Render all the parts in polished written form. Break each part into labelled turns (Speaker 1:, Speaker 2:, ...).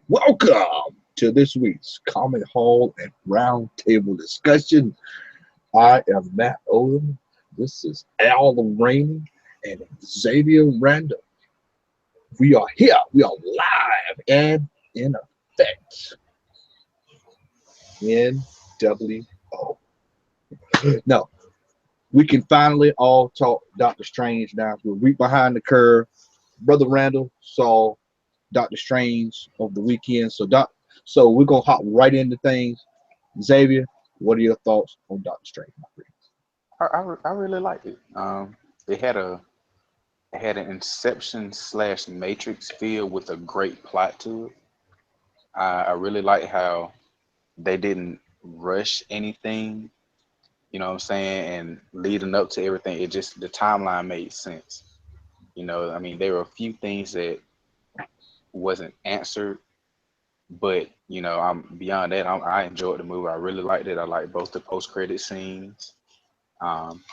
Speaker 1: Welcome to this week's Comic Hall and Roundtable discussion. I am Matt Odom. This is Al Rainey and Xavier Randall. We are here. We are live and in effect. NWO. No, we can finally all talk Doctor Strange now. We're a week behind the curve. Brother Randall saw Doctor Strange over the weekend. So we're gonna hop right into things. Xavier, what are your thoughts on Doctor Strange, my friend?
Speaker 2: I really liked it. It had an Inception slash Matrix feel with a great plot to it. I really like how they didn't rush anything, you know what I'm saying, and leading up to everything, it just the timeline made sense. I mean, there were a few things that wasn't answered, but I'm beyond that. I enjoyed the movie. I really liked it. I liked both the post credit scenes. Um,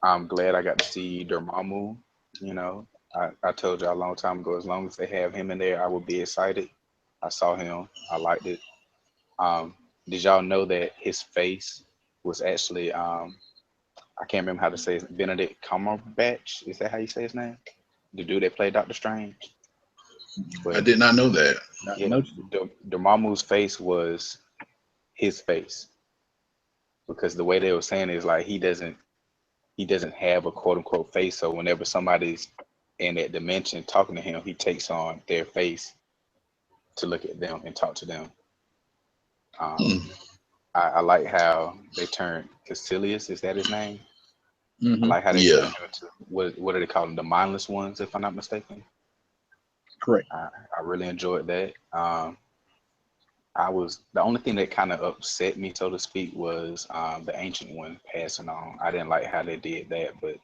Speaker 2: I'm glad I got to see Dormammu. You know, I told you a long time ago, as long as they have him in there, I will be excited. I saw him. I liked it. Um, did y'all know that his face was actually I can't remember how to say it, Benedict Cumberbatch? Is that how you say his name? The dude that played Doctor Strange.
Speaker 3: I
Speaker 2: But
Speaker 3: did not know that.
Speaker 1: Not
Speaker 2: yeah,
Speaker 1: noticed.
Speaker 2: Dormammu's face was his face because the way they were saying it is like he doesn't have a quote unquote face. So whenever somebody's in that dimension talking to him, he takes on their face to look at them and talk to them. Um,
Speaker 3: Hmm.
Speaker 2: I like how they turned Caecilius, is that his name? I
Speaker 1: Mm-hmm.
Speaker 2: like how they
Speaker 3: Yeah.
Speaker 2: turned him into what do they call them? The mindless ones, if I'm not mistaken.
Speaker 1: Correct.
Speaker 2: I really enjoyed that. I was the only thing that kind of upset me, so to speak, was the ancient one passing on. I didn't like how they did that, but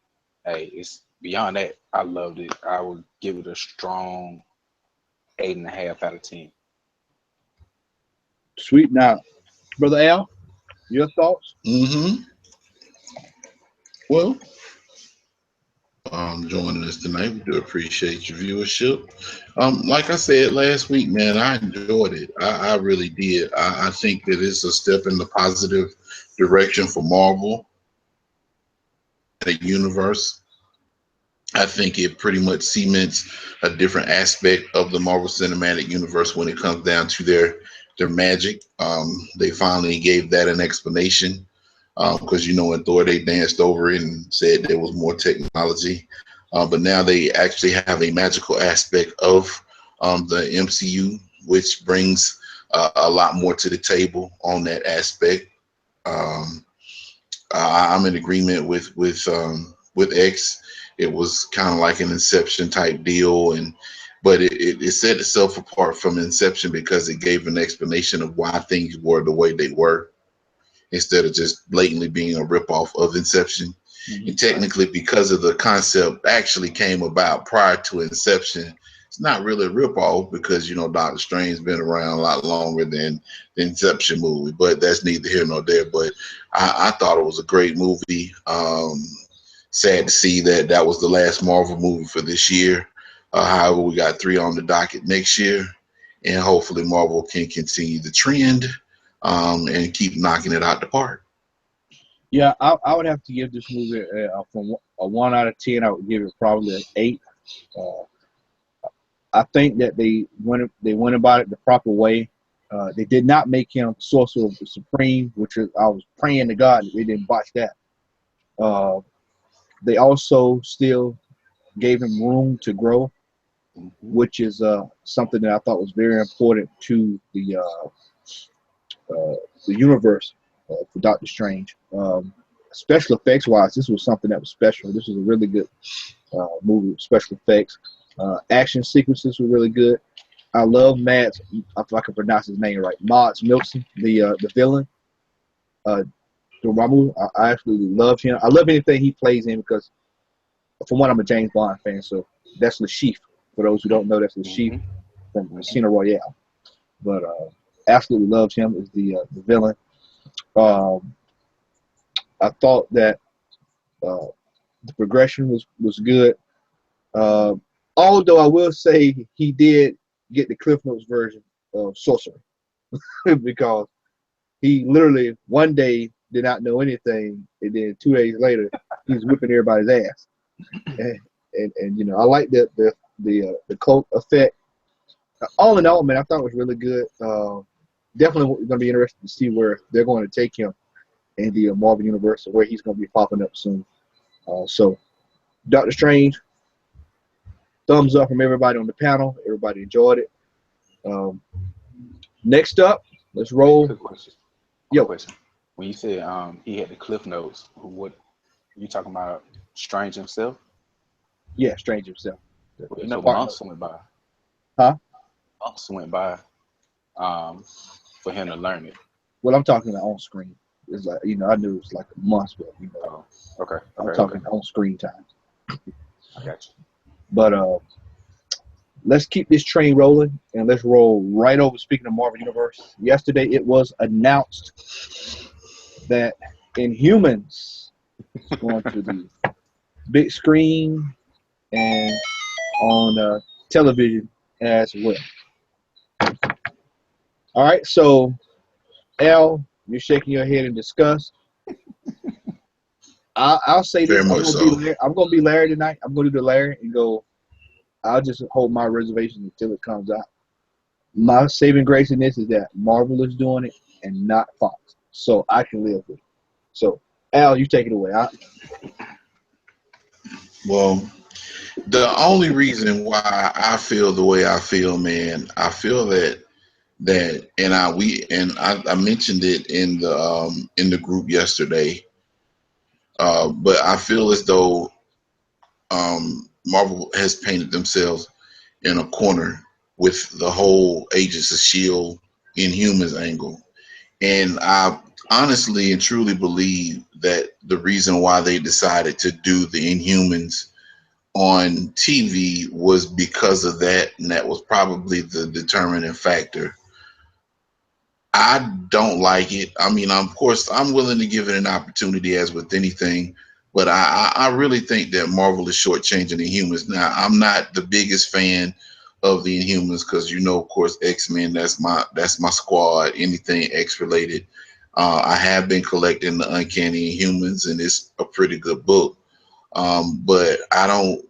Speaker 2: hey, it's beyond that. I loved it. I would give it a strong 8.5 out of 10.
Speaker 1: Sweet. Now, Brother Al, your thoughts?
Speaker 3: Mm-hmm. Well, joining us tonight. We do appreciate your viewership. Like I said last week, man, I enjoyed it. I really did. I think that it's a step in the positive direction for Marvel, the universe. I think it pretty much cements a different aspect of the Marvel Cinematic Universe when it comes down to their magic. They finally gave that an explanation because in Thor they danced over it and said there was more technology, but now they actually have a magical aspect of the MCU, which brings a lot more to the table on that aspect. Um, I'm in agreement with X. It was kind of like an Inception type deal, but it set itself apart from Inception because it gave an explanation of why things were the way they were instead of just blatantly being a ripoff of Inception.
Speaker 1: Mm-hmm.
Speaker 3: And
Speaker 2: Right.
Speaker 3: technically, because of the concept actually came about prior to Inception, it's not really a ripoff because Doctor Strange's been around a lot longer than the Inception movie. But that's neither here nor there. But I thought it was a great movie. Sad to see that that was the last Marvel movie for this year. However, we got three on the docket next year, and hopefully Marvel can continue the trend and keep knocking it out the park.
Speaker 1: Yeah, I would have to give this movie from a 1 out of 10. I would give it probably an 8. Uh, I think that they went about it the proper way. They did not make him Sorcerer Supreme, which I was praying to God that they didn't botch that. Uh, they also still gave him room to grow,
Speaker 2: Hmm.
Speaker 1: which is something that I thought was very important to the universe for Doctor Strange. Special effects wise, this was something that was special. This was a really good movie with special effects. Action sequences were really good. I love Mads. If I can pronounce his name right, Mads Mikkelsen, the villain. Uh, Dormammu. I absolutely love him. I love anything he plays in because, for one, I'm a James Bond fan, so that's Le Chiffre. For those who don't know, that's Le Chiffre
Speaker 2: Hmm.
Speaker 1: from
Speaker 2: Hmm.
Speaker 1: Casino Royale. But absolutely loved him as the villain. Um, I thought that uh, the progression was good. Uh, Although I will say he did get the Cliff Notes version of Sorcerer because he literally one day did not know anything, and then 2 days later he's whipping everybody's ass. And you know, I like the cloak effect. All in all, man, I thought it was really good. Definitely going to be interested to see where they're going to take him in the Marvel Universe, or where he's going to be popping up soon. So, Doctor Strange, thumbs up from everybody on the panel. Everybody enjoyed it. Next up, let's roll.
Speaker 2: Quick question.
Speaker 1: Yo.
Speaker 2: Question. When you said he had the Cliff Notes, what you talking about? Strange himself?
Speaker 1: Yeah, Strange himself.
Speaker 2: You know, months went by.
Speaker 1: Huh?
Speaker 2: Months went by for him to learn it.
Speaker 1: Well, I'm talking on screen. It's like, you know, I knew it was like a month, but you know,
Speaker 2: okay.
Speaker 1: I'm talking on screen time.
Speaker 2: I got you.
Speaker 1: But let's keep this train rolling, and let's roll right over. Speaking of Marvel Universe, yesterday it was announced that Inhumans is going to the big screen and on television as well. All right, so Al, you're shaking your head in disgust. I'll say this: I'm gonna be Larry tonight. I'm gonna do the Larry and go. I'll just hold my reservations until it comes out. My saving grace in this is that Marvel is doing it and not Fox, so I can live with it. So, Al, you take it away.
Speaker 3: Well, the only reason why I feel the way I feel, man, I feel that I mentioned it in the group yesterday, but I feel as though Marvel has painted themselves in a corner with the whole Agents of S.H.I.E.L.D. Inhumans angle. And I honestly and truly believe that the reason why they decided to do the Inhumans on TV was because of that, and that was probably the determining factor. I don't like it. I mean, of course, I'm willing to give it an opportunity as with anything, but I really think that Marvel is shortchanging the Inhumans. Now, I'm not the biggest fan of the Inhumans because, you know, of course, X-Men, that's my squad, anything X related. I have been collecting the Uncanny Inhumans, and it's a pretty good book. But I don't,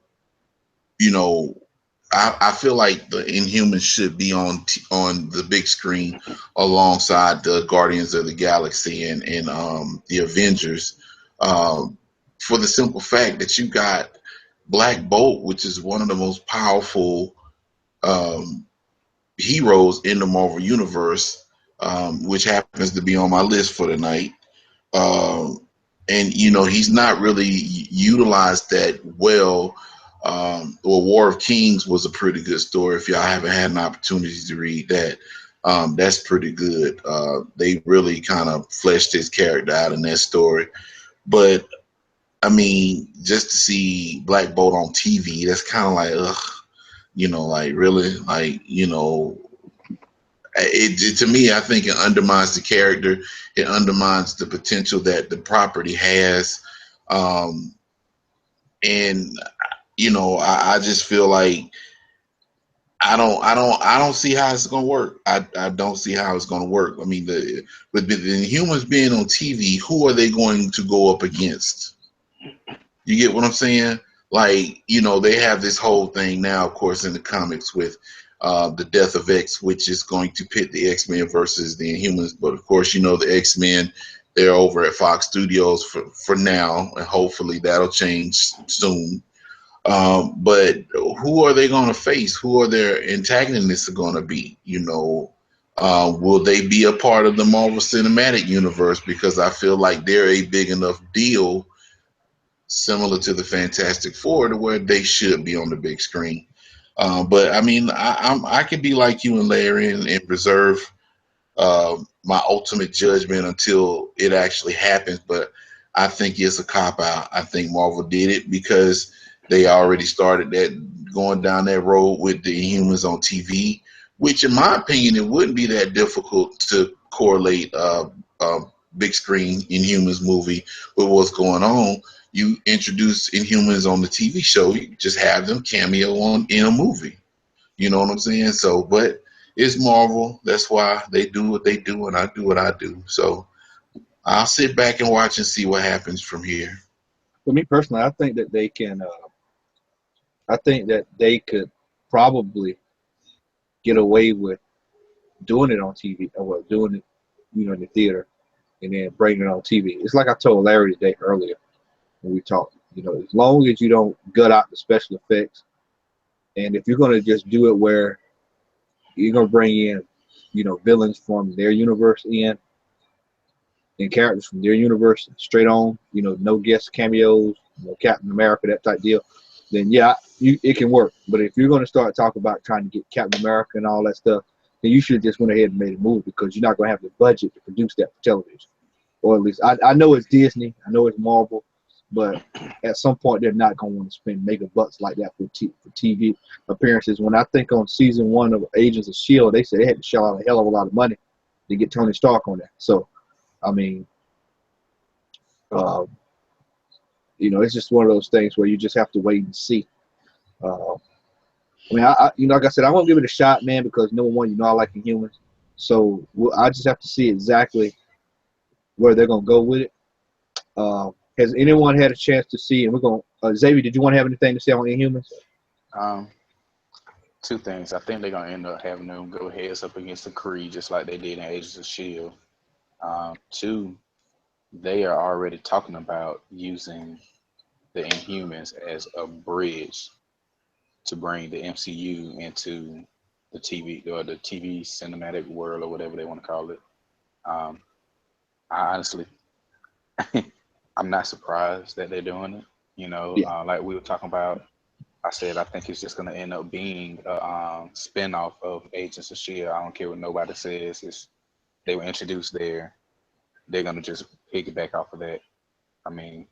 Speaker 3: you know, I feel like the Inhumans should be on the big screen alongside the Guardians of the Galaxy and the Avengers, for the simple fact that you got Black Bolt, which is one of the most powerful heroes in the Marvel Universe, which happens to be on my list for tonight. And you know, he's not really utilized that well. Or War of Kings was a pretty good story. If y'all haven't had an opportunity to read that, that's pretty good. They really kind of fleshed his character out in that story. But I mean, just to see Black Bolt on TV, that's kind of like, ugh, you know, like really, like, you know, it to me, I think it undermines the character. It undermines the potential that the property has, and you know, I just feel like I don't see how it's gonna work. I don't see how it's gonna work. I mean, with the Inhumans being on TV, who are they going to go up against? You get what I'm saying? Like, you know, they have this whole thing now, of course, in the comics with the Death of X, which is going to pit the X-Men versus the Inhumans. But of course, you know, the X-Men, they're over at Fox Studios for now, and hopefully that'll change soon. But who are they going to face? Who are their antagonists going to be? You know, will they be a part of the Marvel Cinematic Universe? Because I feel like they're a big enough deal, similar to the Fantastic Four, to where they should be on the big screen. But I mean, I could be like you and Larry and reserve my ultimate judgment until it actually happens. But I think it's a cop out. I think Marvel did it because they already started that going down that road with the Inhumans on TV, which in my opinion, it wouldn't be that difficult to correlate big screen Inhumans movie with what's going on. You introduce Inhumans on the TV show, you just have them cameo in a movie. You know what I'm saying? So, but it's Marvel. That's why they do what they do, and I do what I do. So I'll sit back and watch and see what happens from here.
Speaker 1: For me personally, I think that they can. I think that they could probably get away with doing it on TV, or well, doing it, in the theater, and then bringing it on TV. It's like I told Larry today earlier when we talked. As long as you don't gut out the special effects, and if you're going to just do it where you're going to bring in, villains from their universe and characters from their universe straight on, no guest cameos, Captain America, that type deal, then yeah, it can work. But if you're going to start talking about trying to get Captain America and all that stuff, then you should have just went ahead and made a movie, because you're not going to have the budget to produce that for television. Or at least, I know it's Disney, I know it's Marvel, but at some point they're not going to want to spend mega bucks like that for TV appearances. When I think on season 1 of Agents of S.H.I.E.L.D., they said they had to shell out a hell of a lot of money to get Tony Stark on that. So, I mean, it's just one of those things where you just have to wait and see. Like I said, I'm gonna give it a shot, man, because number one, I like Inhumans, so I just have to see exactly where they're gonna go with it. Has anyone had a chance to see? And we're gonna Xavier, did you want to have anything to say on Inhumans?
Speaker 2: Two things. I think they're gonna end up having them go heads up against the Kree, just like they did in Agents of S.H.I.E.L.D. Two, they are already talking about using the Inhumans as a bridge to bring the MCU into the TV or the TV cinematic world, or whatever they want to call it. I honestly, I'm not surprised that they're doing it.
Speaker 1: Yeah.
Speaker 2: Like we were talking about, I said I think it's just going to end up being a spinoff of Agents of S.H.I.E.L.D. I don't care what nobody says. They were introduced there. They're going to just piggyback off of that. I mean,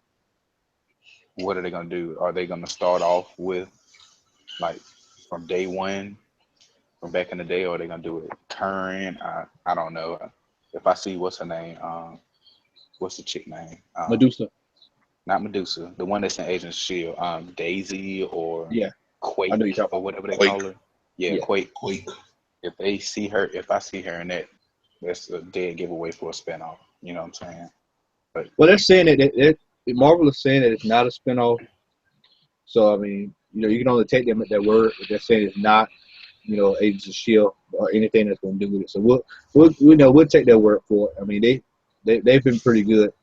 Speaker 2: what are they going to do? Are they going to start off with, like, from day one, from back in the day, or are they going to do it current? I don't know. If I see, what's her name? What's the chick name?
Speaker 1: Medusa.
Speaker 2: Not Medusa. The one that's in Agents of S.H.I.E.L.D. Daisy or
Speaker 1: Yeah.
Speaker 2: Quake
Speaker 1: I know you're talking
Speaker 2: or whatever they
Speaker 3: Quake.
Speaker 2: call her. Yeah,
Speaker 1: Yeah.
Speaker 2: Quake.
Speaker 3: Quick.
Speaker 2: If I see her in that, that's a dead giveaway for a spinoff. You know what I'm saying? But
Speaker 1: Well, they're saying that Marvel is saying that it's not a spinoff. So I mean, you can only take them at their word. But they're saying it's not, Agents of S.H.I.E.L.D. or anything that's going to do with it. So we'll take their word for it. I mean, they've been pretty good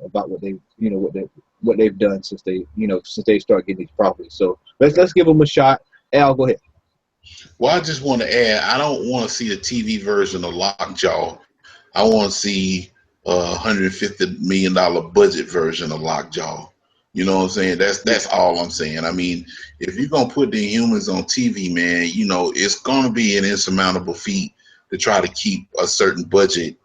Speaker 1: about what they've done since they start getting these properties. So let's give them a shot. Al, go ahead.
Speaker 3: Well, I just want to add, I don't want to see a TV version of Lockjaw. I want to see a $150 million budget version of Lockjaw. You know what I'm saying? That's all I'm saying. I mean, if you're gonna put the Humans on TV, man, it's gonna be an insurmountable feat to try to keep a certain budget,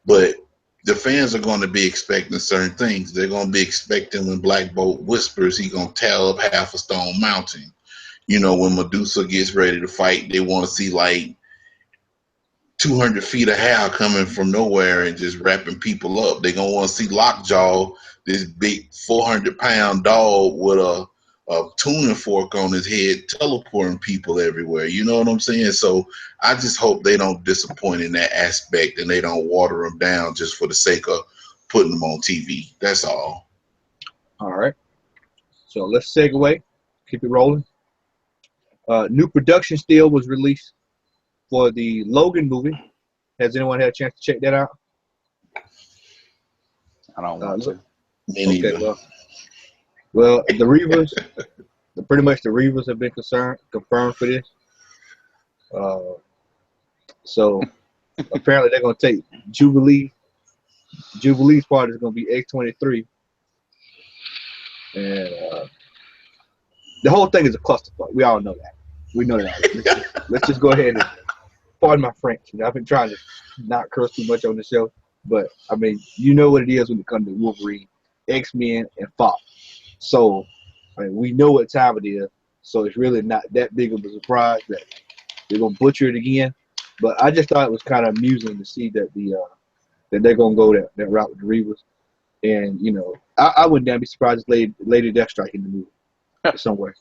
Speaker 3: but the fans are going to be expecting certain things. They're going to be expecting when Black Bolt whispers, he going to tear up half a stone mountain. When Medusa gets ready to fight, they want to see like 200 feet of hair coming from nowhere and just wrapping people up. They're going to want to see Lockjaw, this big 400-pound dog with a tuning fork on his head, teleporting people everywhere. You know what I'm saying? So I just hope they don't disappoint in that aspect and they don't water them down just for the sake of putting them on TV. That's all.
Speaker 1: All right. So let's segue. Keep it rolling. New production still was released for the Logan movie. Has anyone had a chance to check that out?
Speaker 2: I don't want to.
Speaker 3: Me neither.
Speaker 1: Okay, well, the Reavers, pretty much the Reavers have been confirmed for this. So apparently they're going to take Jubilee. Jubilee's part is going to be X-23. And the whole thing is a clusterfuck. We all know that. We know that. Let's just go ahead and, pardon my French. I've been trying to not curse too much on the show. But, I mean, you know what it is when it comes to Wolverine, X-Men, and Fox. So, I mean, we know what time it is. So it's really not that big of a surprise that they're going to butcher it again. But I just thought it was kind of amusing to see that that they're going to go that route with the Reavers. And, I wouldn't damn be surprised if Lady Deathstrike in the movie somewhere.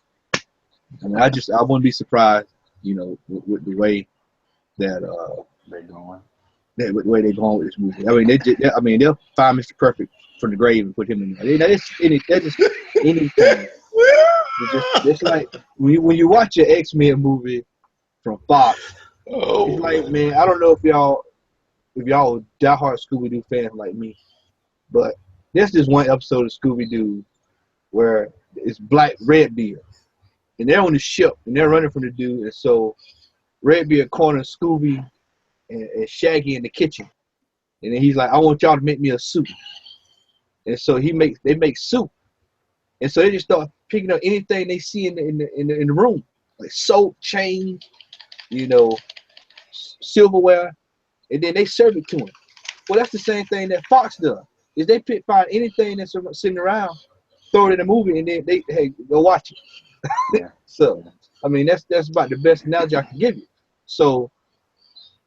Speaker 1: I mean, I wouldn't be surprised You know, with the way that
Speaker 2: They're going.
Speaker 1: with the way they're going with this movie. I mean, they'll find Mr. Perfect from the grave and put him in there. You know, they're just anything. It's like when you watch an X-Men movie from Fox, it's like, man, I don't know if y'all diehard Scooby-Doo fans like me, but there's this one episode of Scooby-Doo where it's Redbeard, and they're on the ship and they're running from the dude, and so Redbeard corners Scooby and Shaggy in the kitchen, and then he's like, "I want y'all to make me a soup," and so they make soup, and so they just start picking up anything they see in the room, like soap, chain, you know, silverware, and then they serve it to him. Well, that's the same thing that Fox does. Is they find anything that's sitting around, throw it in a movie, and then hey, go watch it.
Speaker 2: Yeah.
Speaker 1: So, I mean, that's about the best analogy I can give you. So,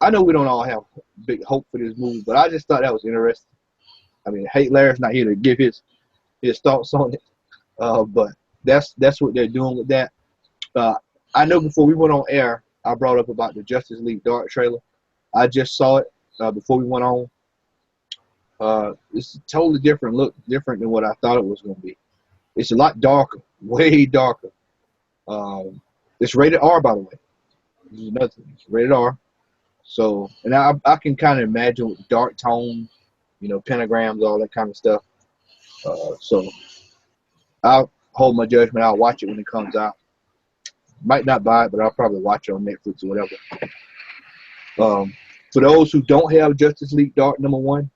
Speaker 1: I know we don't all have big hope for this movie, but I just thought that was interesting. I mean, Larry's not here to give his thoughts on it, but that's what they're doing with that. I know before we went on air, I brought up about the Justice League Dark trailer. I just saw it before we went on. It's a totally different look, different than what I thought it was going to be. It's a lot darker, way darker. It's rated R, by the way. This is another thing. It's rated R. So, and I can kind of imagine with dark tone, you know, pentagrams, all that kind of stuff. So, I'll hold my judgment. I'll watch it when it comes out. Might not buy it, but I'll probably watch it on Netflix or whatever. For those who don't have Justice League Dark #1,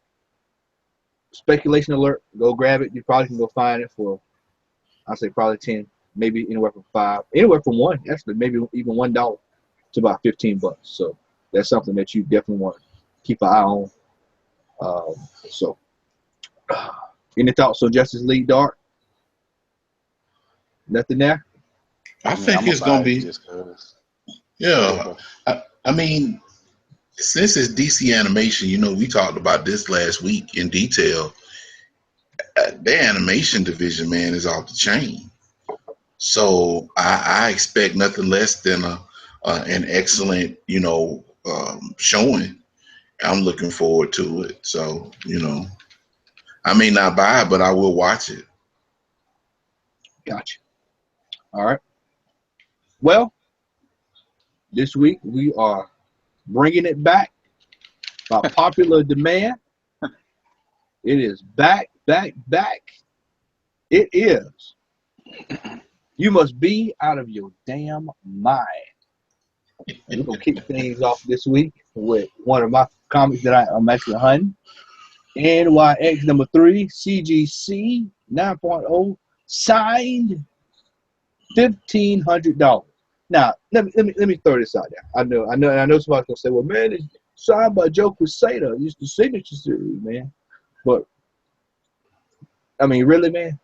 Speaker 1: speculation alert, go grab it. You probably can go find it for, I'd say probably 10, maybe anywhere from 5, anywhere from 1, actually, maybe even $1 to about $15. So that's something that you definitely want to keep an eye on. So, any thoughts on Justice League Dark? Nothing there?
Speaker 3: I think it's going to be,
Speaker 2: just 'cause.
Speaker 3: yeah. I mean, since it's DC animation, you know, we talked about this last week in detail. Their animation division, man, is off the chain. So I expect nothing less than an excellent, you know, showing. I'm looking forward to it. So, you know, I may not buy it, but I will watch it.
Speaker 1: Gotcha. All right. Well, this week we are bringing it back by popular demand. It is back. It is. You must be out of your damn mind. And we're going to kick things off this week with one of my comics that I'm actually hunting. NYX #3, CGC 9.0, signed $1,500. Now, let me throw this out there. I know somebody's gonna say, well, man, it's signed by Joe Quesada. It's the signature series, man. But I mean, really, man?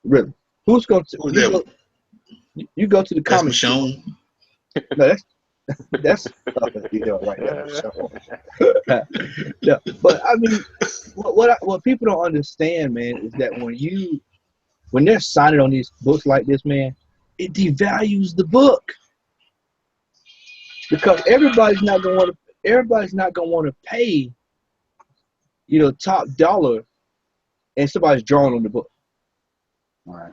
Speaker 1: Really? Who's going to you go to the comic shop? No, that's right there. No, but I mean, what people don't understand, man, is that when they're signing on these books like this, man, it devalues the book because everybody's not gonna want to pay, you know, top dollar, and somebody's drawing on the book.
Speaker 2: All right.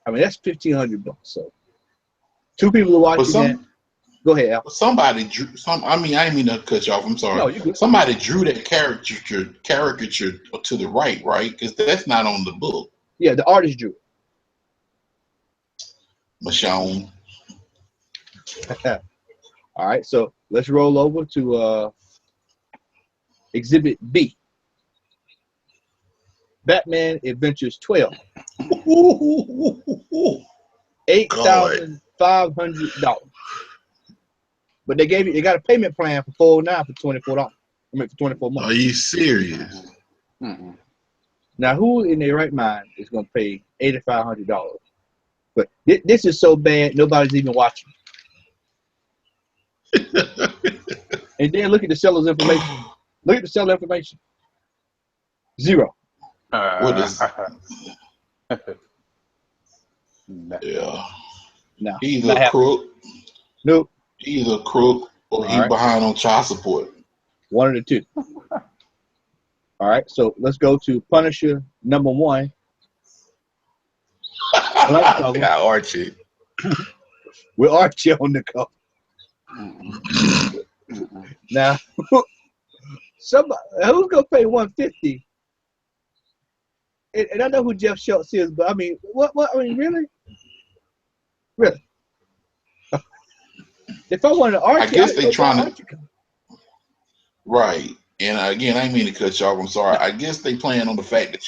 Speaker 1: I mean, that's $1,500. So, 2 people are watching that. Go ahead, Al.
Speaker 3: Somebody drew some. I mean, I didn't mean to cut you off. I'm sorry.
Speaker 1: No, you good.
Speaker 3: Somebody drew that caricature to the right? Because that's not on the book.
Speaker 1: Yeah, the artist drew it.
Speaker 3: Michonne.
Speaker 1: All right, so let's roll over to Exhibit B. Batman Adventures 12. $8,500. But they got a payment plan for $409 for $24. I mean, for 24 months.
Speaker 3: Are you serious?
Speaker 2: Mm-mm.
Speaker 1: Now, who in their right mind is going to pay $8,500? But this is so bad, nobody's even watching. And then look at the seller's information. Look at the seller information. 0.
Speaker 3: What is?
Speaker 2: No.
Speaker 3: Yeah.
Speaker 1: No.
Speaker 3: He's
Speaker 1: not
Speaker 3: a
Speaker 1: happening.
Speaker 3: crook.
Speaker 1: Nope.
Speaker 3: He's a crook, or he's
Speaker 1: All right.
Speaker 3: behind on child support.
Speaker 1: One of the two. All right. So let's go to Punisher #1.
Speaker 3: Got Archie.
Speaker 1: With Archie on the cover. Now, somebody who's gonna pay $150? And I know who Jeff Schultz is, but I mean, what? I mean, really? If I wanted Archie,
Speaker 3: I guess they
Speaker 1: go buy
Speaker 3: trying to.
Speaker 1: Archie comic.
Speaker 3: Right. And again, I didn't mean to cut you off. I'm sorry. I guess they playing on the fact that,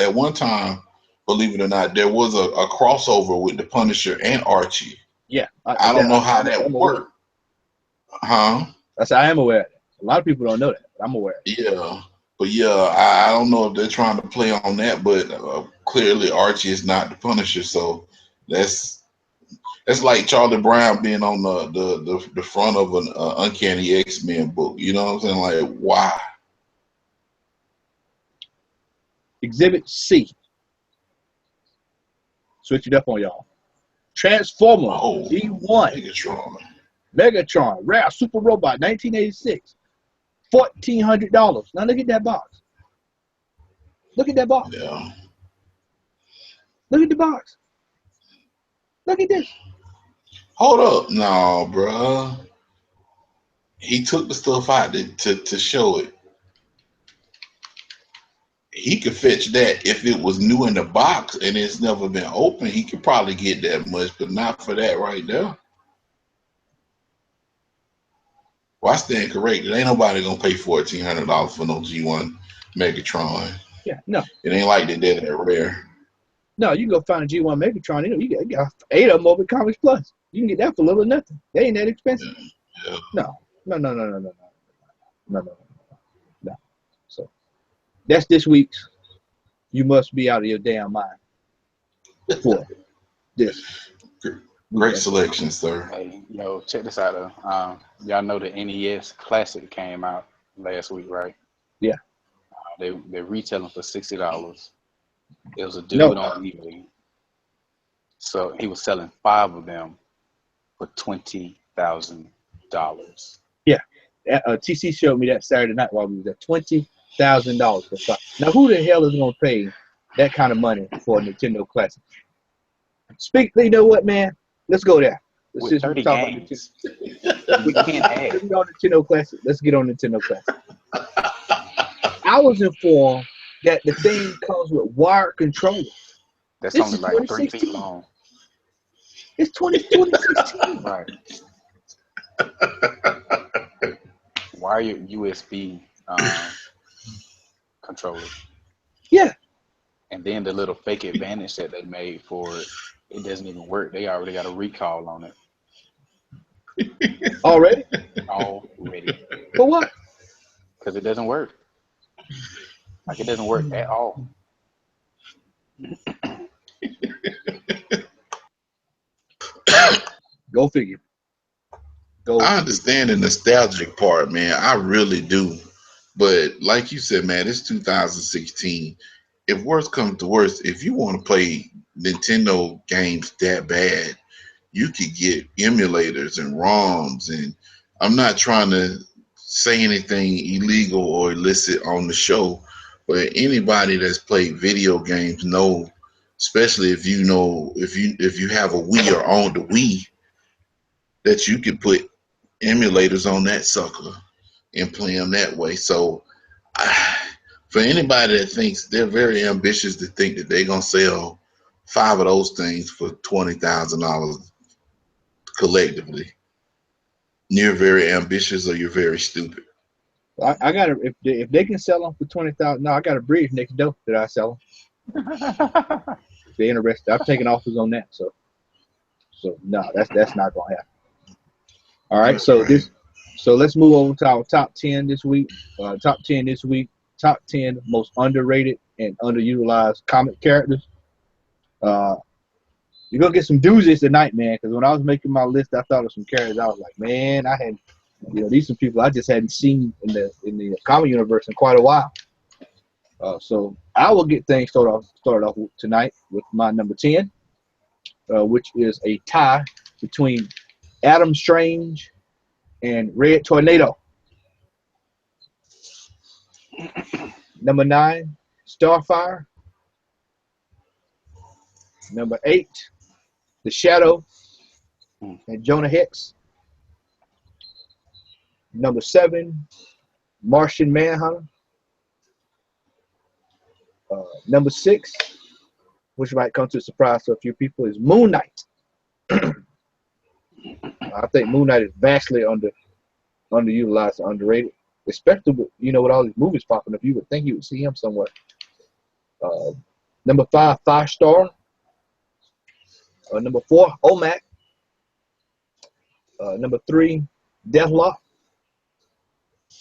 Speaker 3: at one time, believe it or not, there was a crossover with the Punisher and Archie.
Speaker 1: Yeah,
Speaker 3: I don't know how that worked. Huh?
Speaker 1: I am aware of that. A lot of people don't know that, but I'm aware.
Speaker 3: Yeah. But yeah, I don't know if they're trying to play on that, but clearly Archie is not the Punisher, so that's like Charlie Brown being on the front of an Uncanny X-Men book. You know what I'm saying? Like, why?
Speaker 1: Exhibit C. Switch it up on y'all. Transformer G1. Megatron, rare super robot, 1986. $1,400. Now look at that box. Look at that box.
Speaker 3: Yeah.
Speaker 1: Look at the box. Look at this.
Speaker 3: Hold up. No, bro. He took the stuff out to show it. He could fetch that if it was new in the box and it's never been opened. He could probably get that much, but not for that right there. Well, I stand corrected. Ain't nobody gonna pay $1,400 for no G1 Megatron.
Speaker 1: Yeah, no.
Speaker 3: It ain't like they did that rare.
Speaker 1: No, you can go find a G1 Megatron. You got 8 of them over Comics Plus. You can get that for little or nothing. They ain't that expensive.
Speaker 3: Yeah.
Speaker 1: No. So that's this week's. You must be out of your damn mind for this.
Speaker 3: Great selection, sir.
Speaker 2: Hey, check this out though. Y'all know the NES Classic came out last week, right?
Speaker 1: Yeah.
Speaker 2: They're retailing for $60. It was a dude on eBay. So he was selling 5 of them for $20,000.
Speaker 1: Yeah. TC showed me that Saturday night while we was at $20,000 for 5. Now who the hell is gonna pay that kind of money for a Nintendo Classic? You know what, man? Let's go there. Let's
Speaker 2: With 30 games. We can't add.
Speaker 1: Let's get on Nintendo Classic. Let's get on Nintendo Classic. I was informed that the thing comes with wired controllers.
Speaker 2: That's only like 3 feet long.
Speaker 1: It's 2016.
Speaker 2: Right. Wire USB controller.
Speaker 1: Yeah.
Speaker 2: And then the little fake advantage that they made for it, it doesn't even work. They already got a recall on it.
Speaker 1: Already?
Speaker 2: Already.
Speaker 1: For what?
Speaker 2: Because it doesn't work. Like, it doesn't work at all.
Speaker 1: Go figure.
Speaker 3: I understand the nostalgic part, man. I really do. But like you said, man, it's 2016. If worse comes to worse, if you want to play Nintendo games that bad, you could get emulators and ROMs. And I'm not trying to say anything illegal or illicit on the show, but anybody that's played video games know, especially if you have a Wii or own the Wii, that you could put emulators on that sucker and play them that way. So for anybody that thinks, they're very ambitious to think that they're going to sell 5 of those things for $20,000 collectively. You're very ambitious or you're very stupid.
Speaker 1: I got to, if they can sell them for $20,000, no, I got a bridge next door that I sell them. If they're interested, I've taken offers on that. So no, that's not going to happen. All right, so let's move over to our top 10 this week. Top 10 most underrated and underutilized comic characters. You're gonna get some doozies tonight, man. Because when I was making my list, I thought of some characters. I was like, man, I had, these are people I just hadn't seen in the comic universe in quite a while. So I will get things started off tonight with my number 10. which is a tie between Adam Strange and Red Tornado. Number 9, Starfire. Number 8, The Shadow and Jonah Hex. Number 7, Martian Manhunter. Number 6, which might come to a surprise to a few people, is Moon Knight. I think Moon Knight is vastly underutilized and underrated, especially with all these movies popping up. You would think you would see him somewhere. Number 5, Firestar. Number 4, OMAC. Number 3, Deathlock.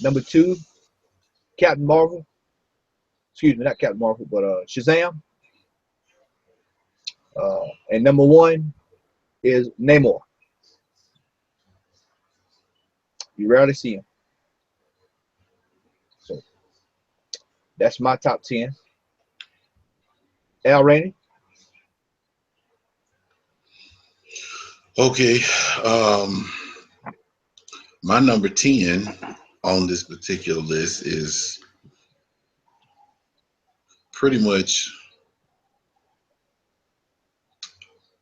Speaker 1: Number 2, Captain Marvel. Excuse me, not Captain Marvel, but Shazam. And number 1 is Namor. You rarely see him. So that's my top 10. Al Rainey.
Speaker 3: Okay. My number 10 on this particular list is pretty much,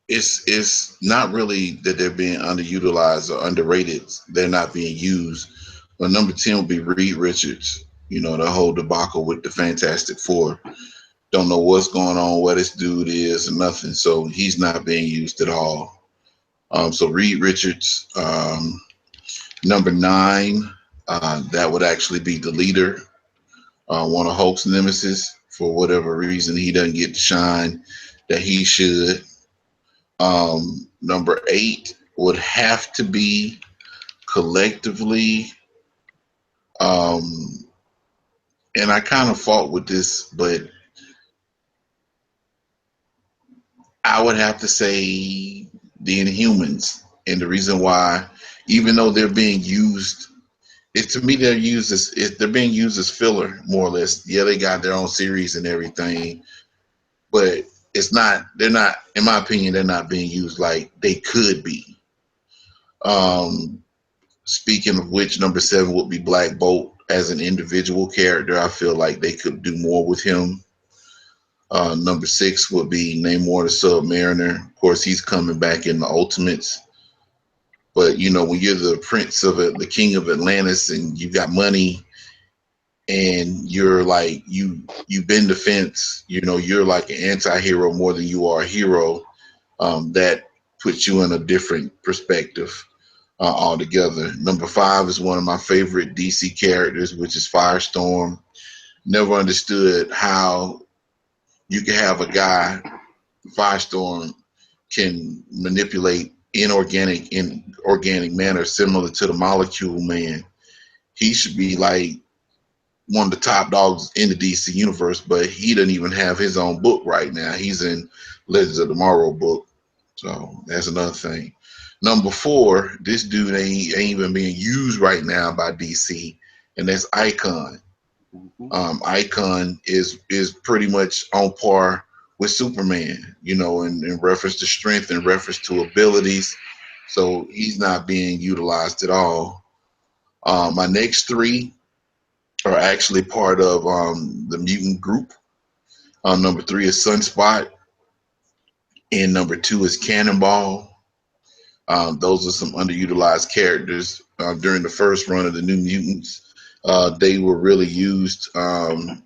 Speaker 3: it's not really that they're being underutilized or underrated. They're not being used. But number 10 will be Reed Richards. The whole debacle with the Fantastic Four. Don't know what's going on, what this dude is, or nothing. So he's not being used at all. So Reed Richards. Number 9, that would actually be the leader, one of Hulk's nemesis. For whatever reason, he doesn't get the shine that he should. Number 8 would have to be collectively. And I kind of fought with this, but I would have to say the Inhumans. And the reason why, even though they're being used, to me they're being used as filler, more or less. Yeah, they got their own series and everything, but they're not, in my opinion, they're not being used like they could be. Speaking of which, number 7 would be Black Bolt. As an individual character, I feel like they could do more with him. Number 6 would be Namor the Submariner. Of course, he's coming back in the Ultimates. But when you're the prince of it, the king of Atlantis, and you got money, and you're like you've been defense, you're like an anti-hero more than you are a hero. That puts you in a different perspective altogether. Number 5 is one of my favorite DC characters, which is Firestorm. Never understood how you can have a guy, Firestorm, can manipulate in organic manner similar to the Molecule Man. He should be like one of the top dogs in the DC universe, but he doesn't even have his own book right now. He's in Legends of Tomorrow book. So that's another thing. Number 4, this dude ain't even being used right now by DC, and that's Icon. Icon is pretty much on par with Superman, in reference to strength and reference to abilities. So he's not being utilized at all. My next 3 are actually part of the mutant group. Number 3 is Sunspot, and number 2 is Cannonball. Those are some underutilized characters during the first run of the New Mutants. They were really used, and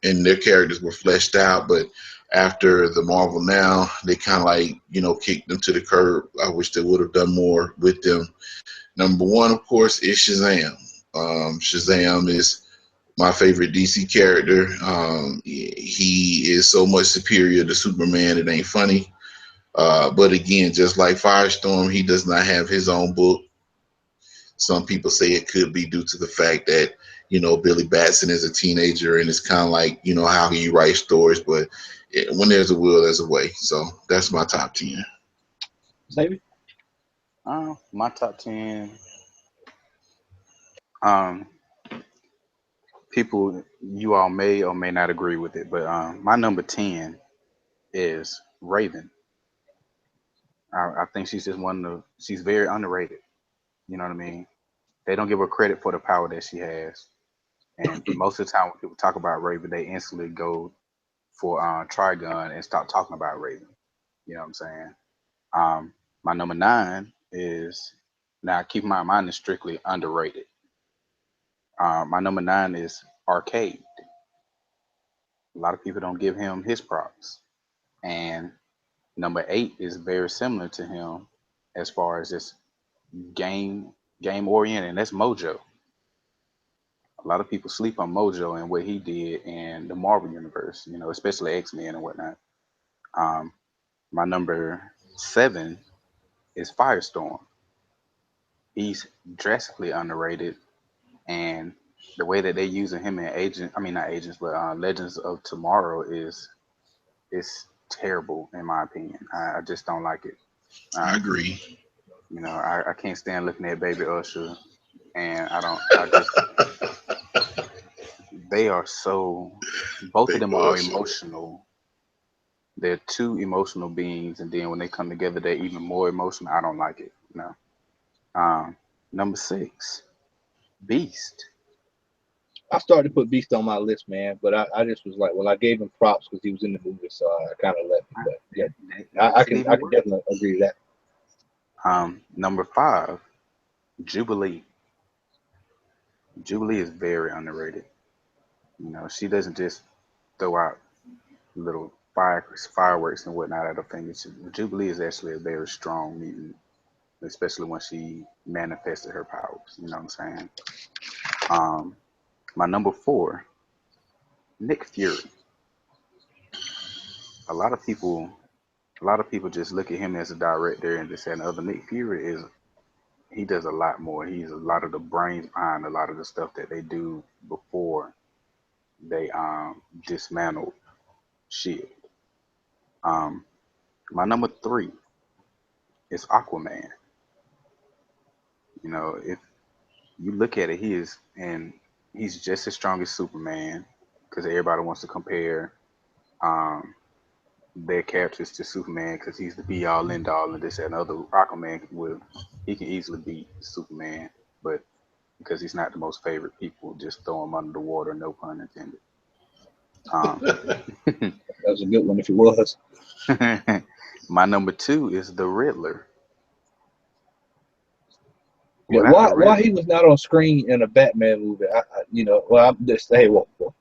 Speaker 3: their characters were fleshed out, but after the Marvel Now, they kind of like, kicked them to the curb. I wish they would have done more with them. Number 1, of course, is Shazam. Shazam is my favorite DC character. He is so much superior to Superman, it ain't funny. But again, just like Firestorm, he does not have his own book. Some people say it could be due to the fact that, Billy Batson is a teenager, and it's kind of like, how he writes stories. But when there's a will, there's a way. So that's my top 10.
Speaker 1: Maybe.
Speaker 2: My top 10. People, you all may or may not agree with it, but my number 10 is Raven. I think she's just she's very underrated. You know what I mean? They don't give her credit for the power that she has. And most of the time when people talk about Raven, they instantly go for Trigun and stop talking about Raven. You know what I'm saying? My number 9 is, now keep in mind, mine is strictly underrated. My number 9 is Arcade. A lot of people don't give him his props. And number 8 is very similar to him as far as this game oriented, and that's Mojo. A lot of people sleep on Mojo and what he did in the Marvel universe, you know, especially X-Men and whatnot. Um, my number 7 is Firestorm. He's drastically underrated, and the way that they're using him in not Agents, but Legends of Tomorrow is terrible in my opinion. I just don't like it.
Speaker 3: I
Speaker 2: Um,
Speaker 3: agree.
Speaker 2: you know, I can't stand looking at Baby Usher, and I just they are so, both of
Speaker 3: Big
Speaker 2: them are
Speaker 3: boss.
Speaker 2: emotional. They're two emotional beings, and then when they come together, they're even more emotional. I don't like it. No. Um, number 6, Beast.
Speaker 1: I started to put Beast on my list, man, but I just was like, well, I gave him props because he was in the movie, so I kind of left him. But yeah,
Speaker 2: That
Speaker 1: I
Speaker 2: makes it
Speaker 1: can
Speaker 2: even worse.
Speaker 1: definitely agree to that.
Speaker 2: Number 5, Jubilee. Jubilee is very underrated. You know, she doesn't just throw out little fireworks and whatnot at her fingers. Jubilee is actually a very strong mutant, especially when she manifested her powers. You know what I'm saying? Um, my number 4, Nick Fury. A lot of people, a lot of people just look at him as a director and just say, "Other Nick Fury is he does a lot more. He's a lot of the brains behind a lot of the stuff that they do before they dismantled Shield." Um, my number 3 is Aquaman. You know, if you look at it, he's just as strong as Superman because everybody wants to compare um, their characters to Superman because he's the be all end all and this and other. Aquaman he can easily beat Superman, but because he's not the most favorite people, just throw him under the water, no pun intended. Um,
Speaker 1: That was a good one if it was.
Speaker 2: my number 2 is the Riddler.
Speaker 1: Yeah,
Speaker 2: Without the
Speaker 1: why
Speaker 2: Riddler,
Speaker 1: he was not on screen in a Batman movie? Well, I'm just hey, well,
Speaker 2: the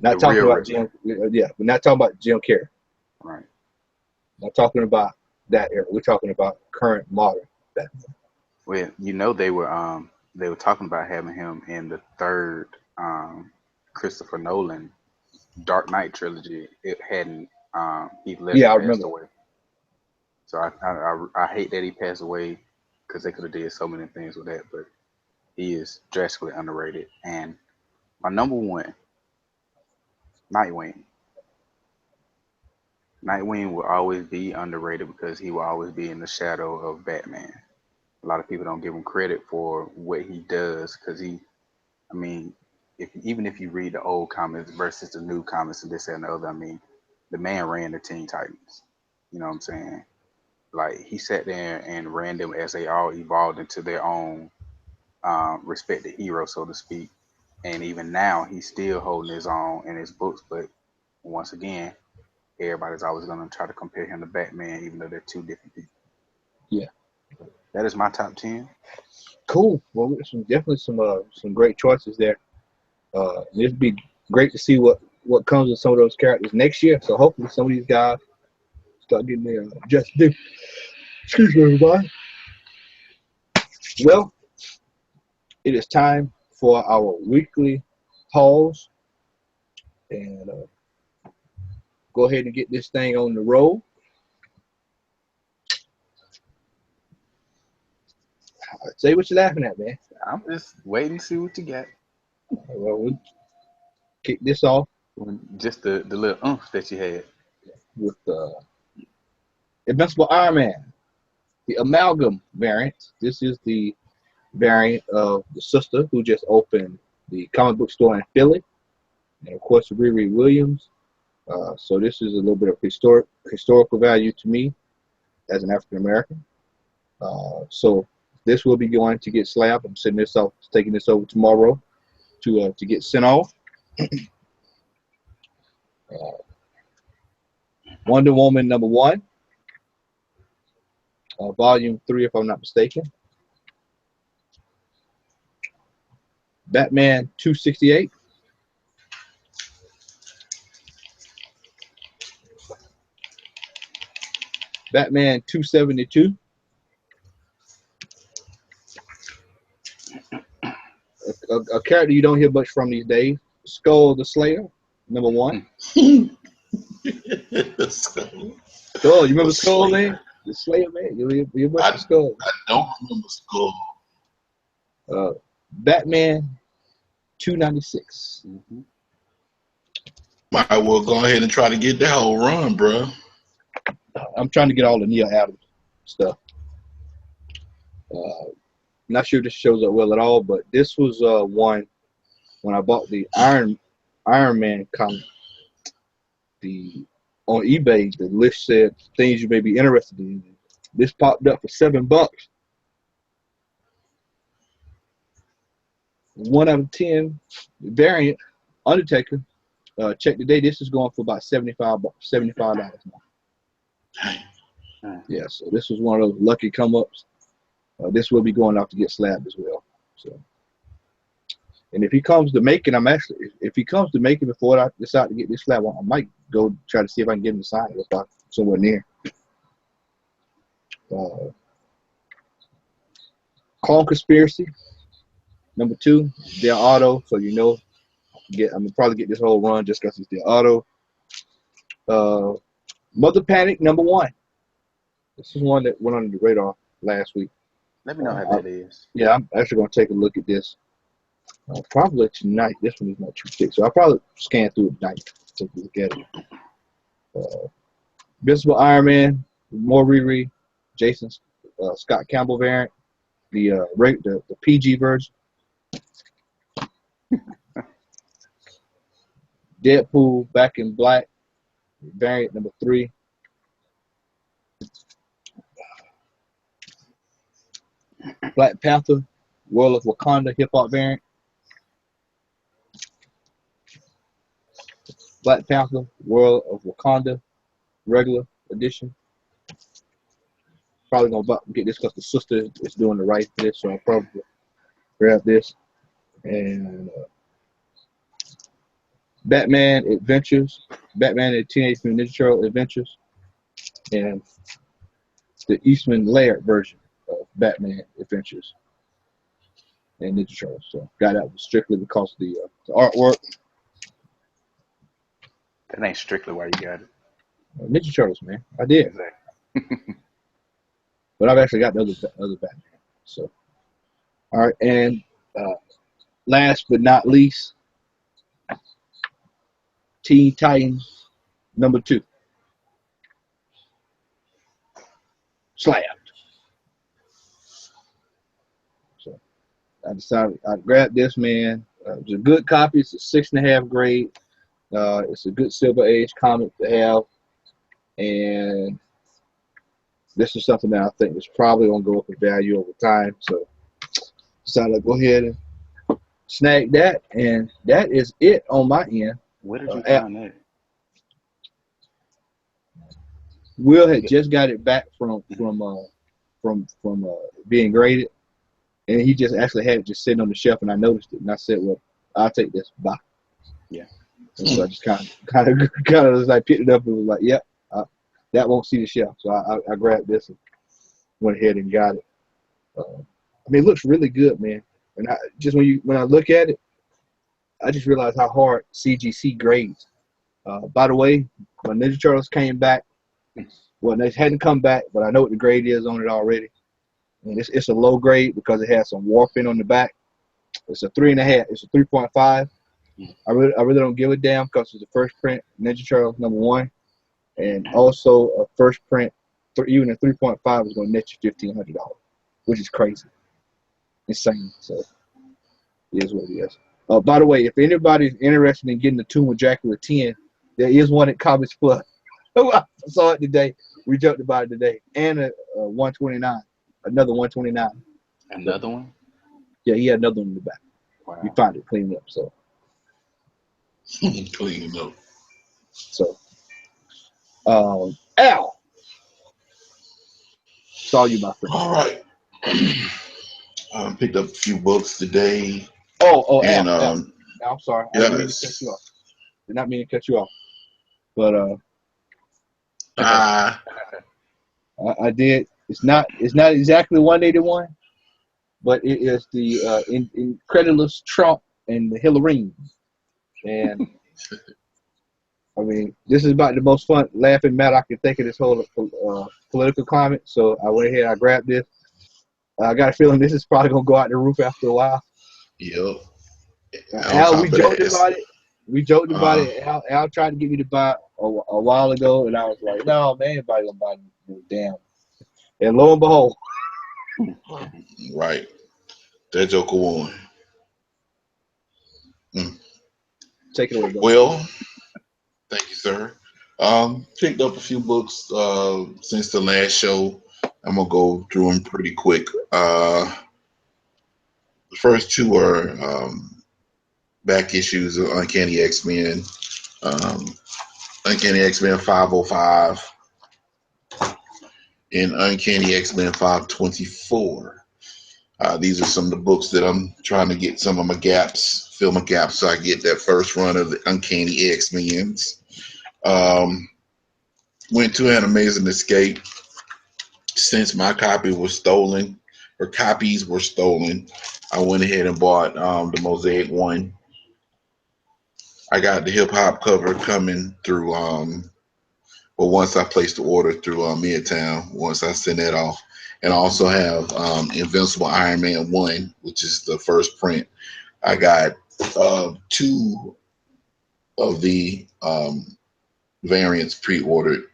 Speaker 1: not talking
Speaker 2: real
Speaker 1: about
Speaker 2: Riddler,
Speaker 1: Yeah, we're not talking about Jim Carrey.
Speaker 2: right?
Speaker 1: Not talking about that era. We're talking about current modern Batman.
Speaker 2: Well, you know they were talking about having him in the third Christopher Nolan Dark Knight trilogy. It hadn't Heath Ledger
Speaker 1: Yeah, I
Speaker 2: passed
Speaker 1: remember.
Speaker 2: away, so I hate that he passed away because they could have did so many things with that. But he is drastically underrated. And my number 1, Nightwing. Nightwing will always be underrated because he will always be in the shadow of Batman. A lot of people don't give him credit for what he does because I mean, even if you read the old comics versus the new comics and this and the other, I mean, the man ran the Teen Titans. You know what I'm saying? Like he sat there and ran them as they all evolved into their own respected hero, so to speak. And even now, he's still holding his own in his books. But once again, everybody's always going to try to compare him to Batman, even though they're two different people.
Speaker 1: Yeah,
Speaker 2: That is my top 10.
Speaker 1: cool. Well, definitely some great choices there. It'd be great to see what comes with some of those characters next year. So hopefully some of these guys start getting their just due. Excuse me, everybody. Well, it is time for our weekly pause and go ahead and get this thing on the road. Say what you're laughing at, man.
Speaker 2: I'm just waiting to see what you got.
Speaker 1: Well, we'll kick this off
Speaker 2: Just the little oomph that you had.
Speaker 1: with Invincible Iron Man, the Amalgam variant. This is the variant of the sister who just opened the comic book store in Philly. And of course, Riri Williams So this is a little bit of historical value to me as an African American. So this will be going to get slabbed. I'm sending this off, taking this over tomorrow to get sent off. Wonder Woman #1, Volume 3, if I'm not mistaken. Batman 268. Batman 272. A character you don't hear much from these days. Skull the Slayer, #1. Skull, you remember Skull, man? The Slayer, man. You much Skull.
Speaker 3: I don't remember Skull.
Speaker 1: Batman 296.
Speaker 2: Mm-hmm.
Speaker 3: Might well go ahead and try to get that whole run, bro.
Speaker 1: I'm trying to get all the Neil Adams stuff. Not sure if this shows up well at all, but this was one when I bought the Iron Man comic. On eBay, the list said things you may be interested in. This popped up for $7. 1 out of 10 variant Undertaker. Check today. This is going for about $75 now. Yeah, so this was one of those lucky come ups. This will be going out to get slabbed as well. So, and if he comes to make it, if he comes to make it before I decide to get this slab, I might go try to see if I can get him to sign it if I'm somewhere near. Clone Conspiracy #2, their auto. So I'm gonna probably get this whole run just because it's their auto. Mother Panic #1. This is one that went under the radar last week.
Speaker 2: Let me know how that is.
Speaker 1: Yeah, I'm actually going to take a look at this. Probably tonight. This one is not too thick, so I'll probably scan through it tonight. Take a look at it. Invincible Iron Man, more Riri, Jason Scott Campbell variant, the PG version. Deadpool Back in Black, variant #3. Black Panther, World of Wakanda hip hop variant. Black Panther, World of Wakanda, regular edition. Probably gonna get this because the sister is doing the right for this, so I'll probably grab this. And Batman Adventures, Batman and Teenage Mutant Ninja Turtle Adventures, and the Eastman Laird version of Batman Adventures and Ninja Turtles. So got that one strictly because of the artwork.
Speaker 2: That ain't strictly why you got it.
Speaker 1: Ninja Turtles, man. I did.
Speaker 2: Exactly.
Speaker 1: But I've actually got the other Batman. So, all right. And last but not least, Teen Titans #2. Slabbed. So I decided I'd grab this, man. It was a good copy. It's a 6.5 grade. It's a good Silver Age comic to have. And this is something that I think is probably going to go up in value over time. So decided to go ahead and snag that. And that is it on my end.
Speaker 2: Where did you find that?
Speaker 1: Will had just got it back from being graded, and he just actually had it just sitting on the shelf, and I noticed it, and I said, "Well, I'll take this. Bye."
Speaker 2: Yeah.
Speaker 1: And so I just kind of like picked it up and was like, "Yep, that won't see the shelf." So I grabbed this and went ahead and got it. I mean, it looks really good, man. And when I look at it, I just realized how hard CGC grades. By the way, when Ninja Turtles came back, well, they hadn't come back, but I know what the grade is on it already. And it's a low grade because it has some warping on the back. It's a 3.5. It's a 3.5. I really don't give a damn because it's the first print Ninja Turtles #1, and also a first print. Even a 3.5 is going to net you $1,500, which is crazy, insane. So it is what it is. By the way, if anybody's interested in getting the Tomb of Dracula 10, There is one at Comics Plus. I saw it today. We joked about it today. And a 129. Another 129.
Speaker 2: Another one?
Speaker 1: Yeah, he had another one in the back.
Speaker 2: Wow.
Speaker 1: We found it cleaned up. So
Speaker 3: Clean up.
Speaker 1: So, Al, saw you, my friend.
Speaker 3: All right. Picked up a few books today.
Speaker 1: And
Speaker 3: and
Speaker 1: Al, I'm sorry. I didn't mean to cut you off. Did not mean to cut you off. But I did. It's not exactly 181, but it is the Incredulous Trump and the Hillarines. And I mean, this is about the most fun, laughing matter I can think of this whole political climate. So I went ahead, I grabbed this. I got a feeling this is probably gonna go out the roof after a while.
Speaker 3: Yep.
Speaker 1: Al, we joked about it. We joked about it. Al tried to get me to buy it a while ago, and I was like, "No, man, anybody gonna buy it? Damn!" And lo and behold,
Speaker 3: right, that Joker won.
Speaker 1: Take it away, bro.
Speaker 3: Well, thank you, sir. Picked up a few books since the last show. I'm gonna go through them pretty quick. The first two are back issues of Uncanny X-Men, Uncanny X-Men 505, and Uncanny X-Men 524. These are some of the books that I'm trying to get some of my gaps, fill my gaps, so I get that first run of the Uncanny X-Men's. Went to An Amazing Escape. Since my copy was stolen, or copies were stolen, I went ahead and bought the Mosaic one. I got the hip hop cover coming through, but once I placed the order through Midtown, once I send that off. And I also have Invincible Iron Man 1, which is the first print. I got two of the variants pre-ordered.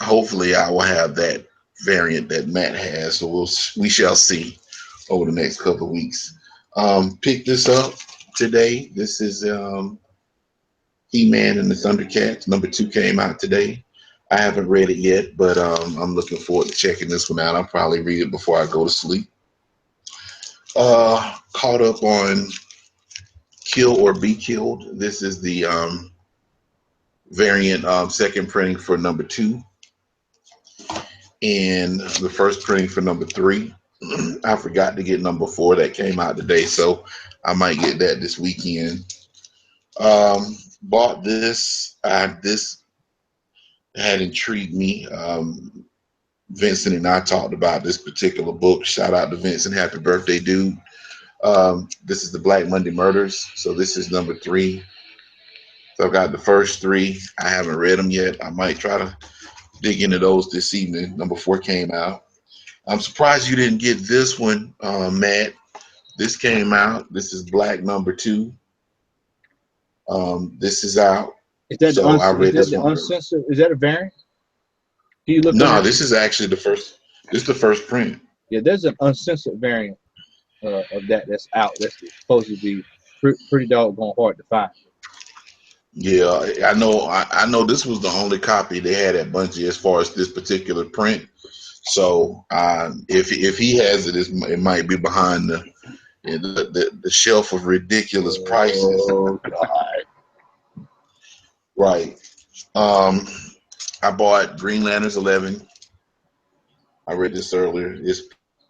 Speaker 3: Hopefully I will have that variant that Matt has, so we shall see over the next couple of weeks. Pick this up today. This is He-Man and the Thundercats. Number 2 came out today. I haven't read it yet, but I'm looking forward to checking this one out. I'll probably read it before I go to sleep. Caught up on Kill or Be Killed. This is the variant second printing for number 2 and the first printing for number 3. I forgot to get number 4 that came out today, so I might get that this weekend. Bought this. This had intrigued me. Vincent and I talked about this particular book. Shout out to Vincent. Happy birthday, dude. This is the Black Monday Murders. So this is number 3. So I've got the first 3. I haven't read them yet. I might try to dig into those this evening. Number 4 came out. I'm surprised you didn't get this one, Matt. This came out. This is Black number 2. This is out.
Speaker 1: Is that
Speaker 3: so I read this one.
Speaker 1: Uncensored? Is that a variant? Can you look?
Speaker 3: No, this is actually the first. This is the first print.
Speaker 1: Yeah, there's an uncensored variant of that's out. That's supposed to be pretty doggone hard to find.
Speaker 3: Yeah, I know. I know this was the only copy they had at Bungie as far as this particular print. So if he has it, it might be behind the shelf of ridiculous prices.
Speaker 1: Oh God!
Speaker 3: Right. I bought Green Lanterns 11. I read this earlier. It's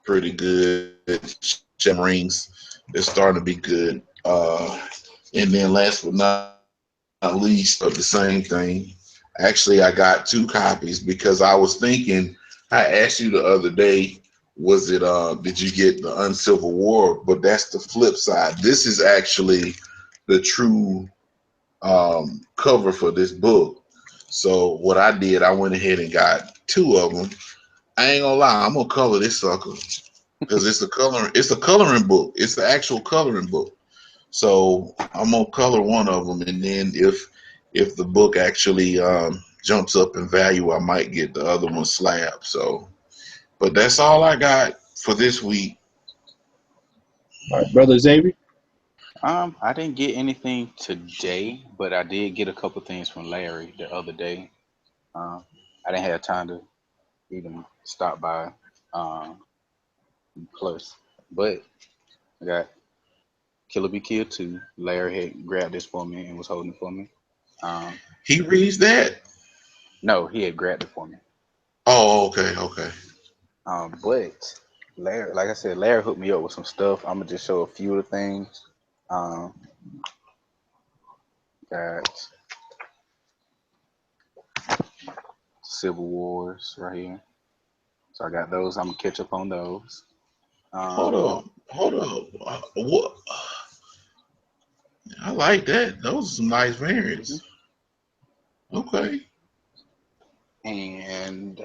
Speaker 3: pretty good. Rings. It's starting to be good. And then last but not least of the same thing. Actually, I got 2 copies because I was thinking, I asked you the other day, was it did you get the Uncivil War? But that's the flip side. This is actually the true cover for this book. So what I did, I went ahead and got 2 of them. I ain't gonna lie, I'm gonna color this sucker because it's a coloring book. It's the actual coloring book. So I'm gonna color one of them, and then if the book actually jumps up in value, I might get the other one slab. So, but that's all I got for this week.
Speaker 1: All right, Brother Xavier.
Speaker 2: I didn't get anything today, but I did get a couple things from Larry the other day. Um, I didn't have time to even stop by um, Plus, but I got Killer Be Killed 2. Larry had grabbed this for me and was holding it for me. Um,
Speaker 3: He reads that.
Speaker 2: no, he had grabbed it for me.
Speaker 3: Oh, okay, okay.
Speaker 2: But Larry, like I said, Larry hooked me up with some stuff. I'm gonna just show a few of the things. Um, got Civil Wars right here. So I got those. I'm gonna catch up on those.
Speaker 3: Hold
Speaker 2: Um,
Speaker 3: on, hold on. What? I like that. Those are some nice
Speaker 2: mhm.
Speaker 3: variants. Okay.
Speaker 2: And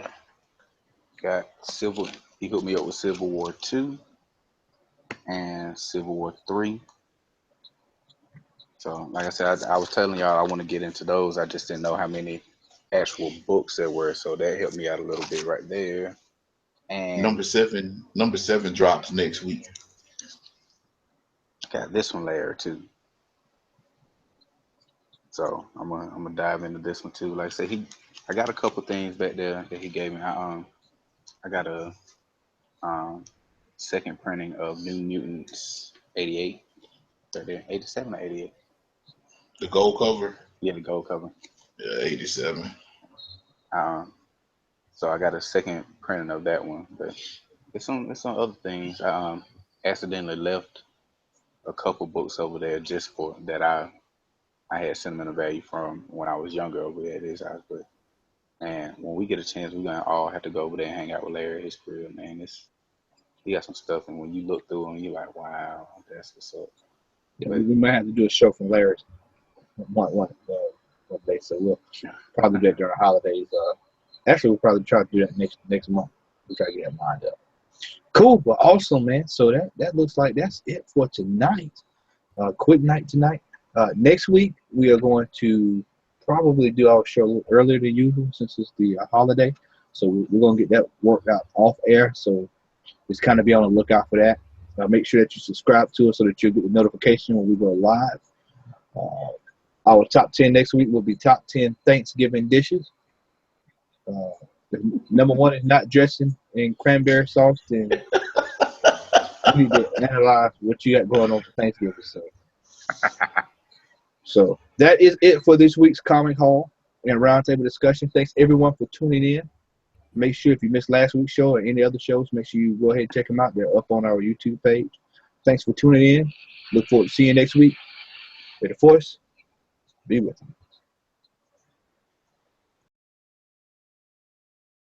Speaker 2: got Civil. He hooked me up with Civil War 2 and Civil War 3. So, like I said, I was telling y'all I want to get into those. I just didn't know how many actual books there were, so that helped me out a little bit right there. And
Speaker 3: Number seven drops next week.
Speaker 2: got this one layer too. So I'm gonna dive into this one too. Like I said, I got a couple things back there that he gave me. I got a um second printing of New Mutants 88 right there, 87 or 88.
Speaker 3: The gold cover.
Speaker 2: Yeah, the gold cover.
Speaker 3: Yeah, 87.
Speaker 2: Um, so I got a second printing of that one, but it's some other things. I accidentally left a couple books over there just for that I had sentimental value from when I was younger over there at his house. But man, when we get a chance, we're gonna all have to go over there and hang out with Larry at his crib. Man, he got some stuff, and when you look through them, you're like, wow, that's what's up.
Speaker 1: Yeah,
Speaker 2: But
Speaker 1: we might have to do a show from Larry's one day, so we'll probably do that during the holidays. Actually, we'll probably try to do that next month. We'll try to get that lined up. Cool, but awesome, man. So that looks like that's it for tonight. Quick night tonight. Next week we are going to probably do our show a little earlier than usual since it's the holiday. So we're going to get that worked out off air. So just kind of be on the lookout for that. Make sure that you subscribe to us so that you'll get the notification when we go live. Our top 10 next week will be top 10 Thanksgiving dishes. If number one is not dressing in cranberry sauce, then you need to analyze what you got going on for Thanksgiving. So that is it for this week's Comic Hall and Roundtable discussion. Thanks everyone for tuning in. Make sure if you missed last week's show or any other shows, make sure you go ahead and check them out. They're up on our YouTube page. Thanks for tuning in. Look forward to seeing you next week. May the Force be with you.